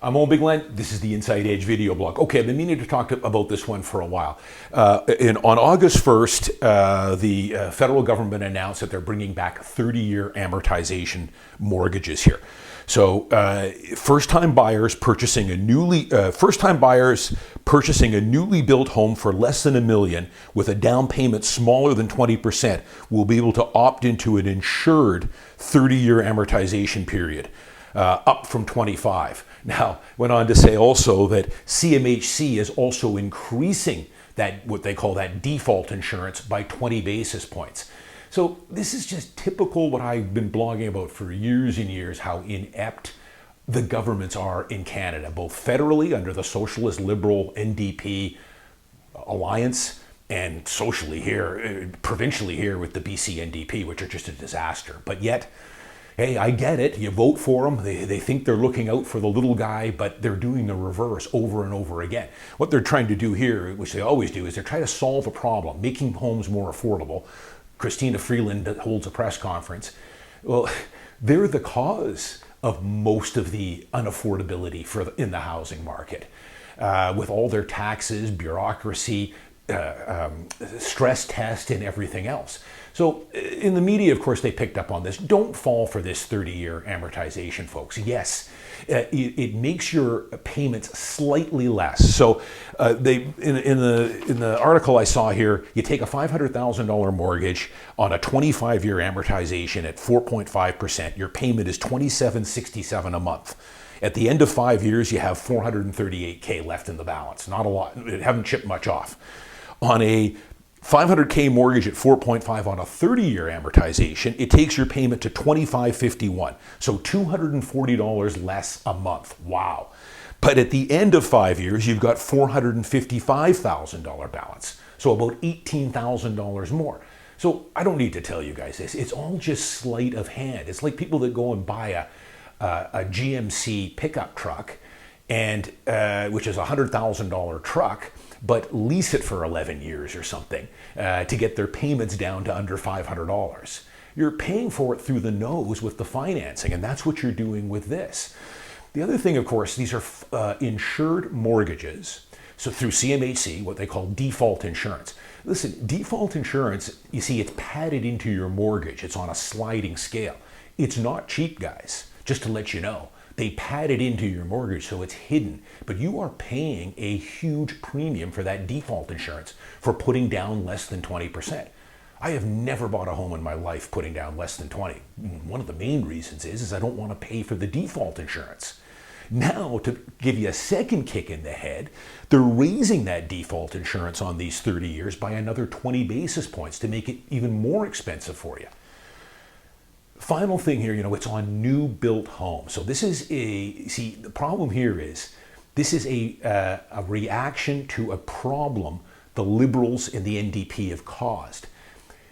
I'm Owen Bigland. This is the Inside Edge video blog. Okay, I've been meaning to talk about this one for a while. On August 1st, the federal government announced that they're bringing back 30-year amortization mortgages here. So, first-time buyers purchasing a newly built home for less than $1 million with a down payment smaller than 20% will be able to opt into an insured 30-year amortization period, up from 25. Now, went on to say also that CMHC is also increasing that, what they call that default insurance, by 20 basis points. So this is just typical what I've been blogging about for years and years, how inept the governments are in Canada, both federally under the socialist liberal NDP alliance, and socially here, provincially here with the BC NDP, which are just a disaster. But yet, hey, I get it. You vote for them. They think they're looking out for the little guy, but they're doing the reverse over and over again. What they're trying to do here, which they always do, is they're trying to solve a problem, making homes more affordable. Christina Freeland holds a press conference. Well, they're the cause of most of the unaffordability in the housing market, with all their taxes, bureaucracy, stress test, and everything else. So in the media, of course, they picked up on this. Don't fall for this 30-year amortization, folks. Yes, it makes your payments slightly less. So in the article I saw here, you take a $500,000 mortgage on a 25-year amortization at 4.5%. Your payment is $27.67 a month. At the end of 5 years, you have $438K left in the balance. Not a lot. It haven't chipped much off. On a $500K mortgage at 4.5 on a 30-year amortization, it takes your payment to $25.51, so $240 less a month. Wow. But at the end of 5 years, you've got $455,000 balance, so about $18,000 more. So I don't need to tell you guys this. It's all just sleight of hand. It's like people that go and buy a GMC pickup truck, and which is a $100,000 truck, but lease it for 11 years or something to get their payments down to under $500. You're paying for it through the nose with the financing, and that's what you're doing with this. The other thing, of course, these are insured mortgages, so through CMHC, what they call default insurance. Listen, default insurance, you see, it's padded into your mortgage. It's on a sliding scale. It's not cheap, guys, just to let you know. They pad it into your mortgage so it's hidden, but you are paying a huge premium for that default insurance for putting down less than 20%. I have never bought a home in my life putting down less than 20. One of the main reasons is I don't want to pay for the default insurance. Now, to give you a second kick in the head, they're raising that default insurance on these 30 years by another 20 basis points to make it even more expensive for you. Final thing here, it's on new built homes. So this is the problem here is, this is a reaction to a problem the Liberals and the NDP have caused.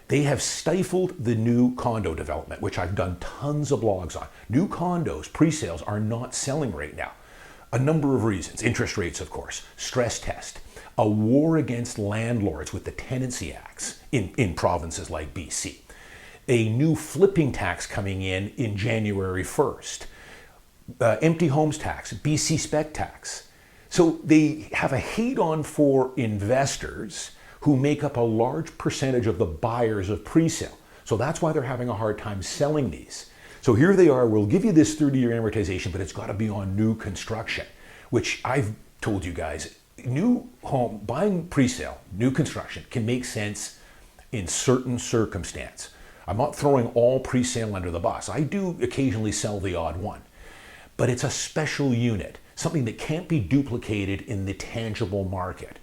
They have stifled the new condo development, which I've done tons of blogs on. New condos, pre-sales, are not selling right now. A number of reasons. Interest rates, of course, stress test, a war against landlords with the tenancy acts in provinces like BC. A new flipping tax coming in January 1st, empty homes tax, BC spec tax. So they have a hate-on for investors who make up a large percentage of the buyers of pre-sale. So that's why they're having a hard time selling these. So here they are, we'll give you this 30-year amortization, but it's got to be on new construction, which I've told you guys, new home, buying pre-sale, new construction can make sense in certain circumstances. I'm not throwing all pre-sale under the bus. I do occasionally sell the odd one, but it's a special unit, something that can't be duplicated in the tangible market.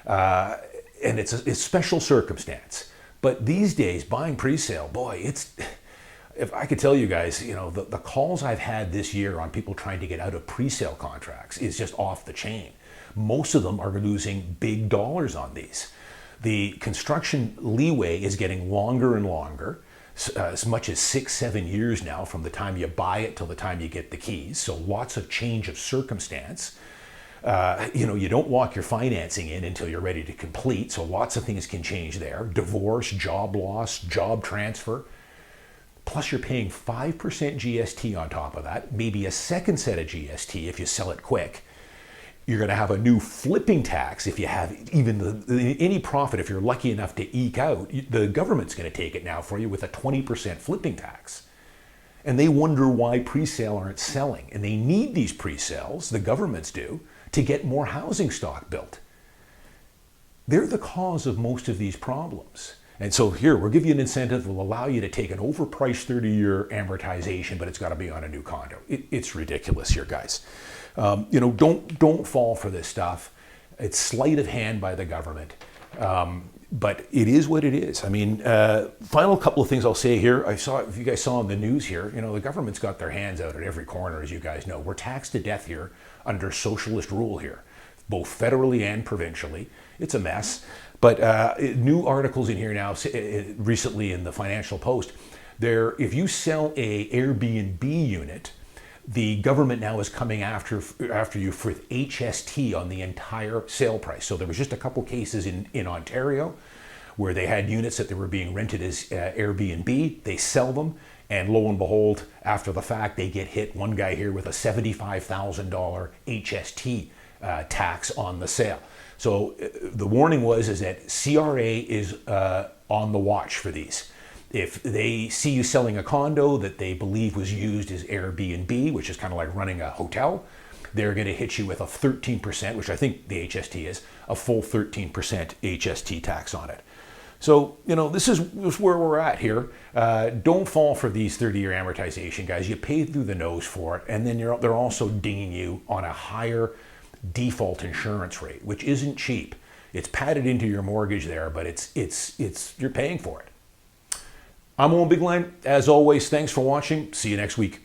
And it's a special circumstance. But these days, buying pre-sale, boy, if I could tell you guys, the calls I've had this year on people trying to get out of pre-sale contracts is just off the chain. Most of them are losing big dollars on these. The construction leeway is getting longer and longer, as much as 6-7 years now from the time you buy it till the time you get the keys. So lots of change of circumstance. You don't lock your financing in until you're ready to complete. So lots of things can change there. Divorce, job loss, job transfer. Plus you're paying 5% GST on top of that, maybe a second set of GST if you sell it quick. You're going to have a new flipping tax if you have even any profit. If you're lucky enough to eke out, the government's going to take it now for you with a 20% flipping tax. And they wonder why pre-sale aren't selling. And they need these pre-sales, the governments do, to get more housing stock built. They're the cause of most of these problems. And so here, we'll give you an incentive that will allow you to take an overpriced 30-year amortization, but it's got to be on a new condo. It's ridiculous here, guys. Don't fall for this stuff. It's sleight of hand by the government. But it is what it is. I mean, final couple of things I'll say here. If you guys saw in the news here, the government's got their hands out at every corner, as you guys know. We're taxed to death here under socialist rule here, both federally and provincially. It's a mess. But new articles in here now, recently in the Financial Post, if you sell a Airbnb unit, the government now is coming after you for HST on the entire sale price. So there was just a couple cases in Ontario where they had units that they were being rented as Airbnb. They sell them, and lo and behold, after the fact, they get hit. One guy here with a $75,000 HST tax on the sale. So the warning is that CRA is on the watch for these. If they see you selling a condo that they believe was used as Airbnb, which is kind of like running a hotel, they're going to hit you with a 13%, which I think the HST is, a full 13% HST tax on it. So, this is where we're at here. Don't fall for these 30-year amortization, guys. You pay through the nose for it, and then they're also dinging you on a higher default insurance rate, which isn't cheap. It's padded into your mortgage there, but you're paying for it. I'm Owen Bigland. As always, thanks for watching. See you next week.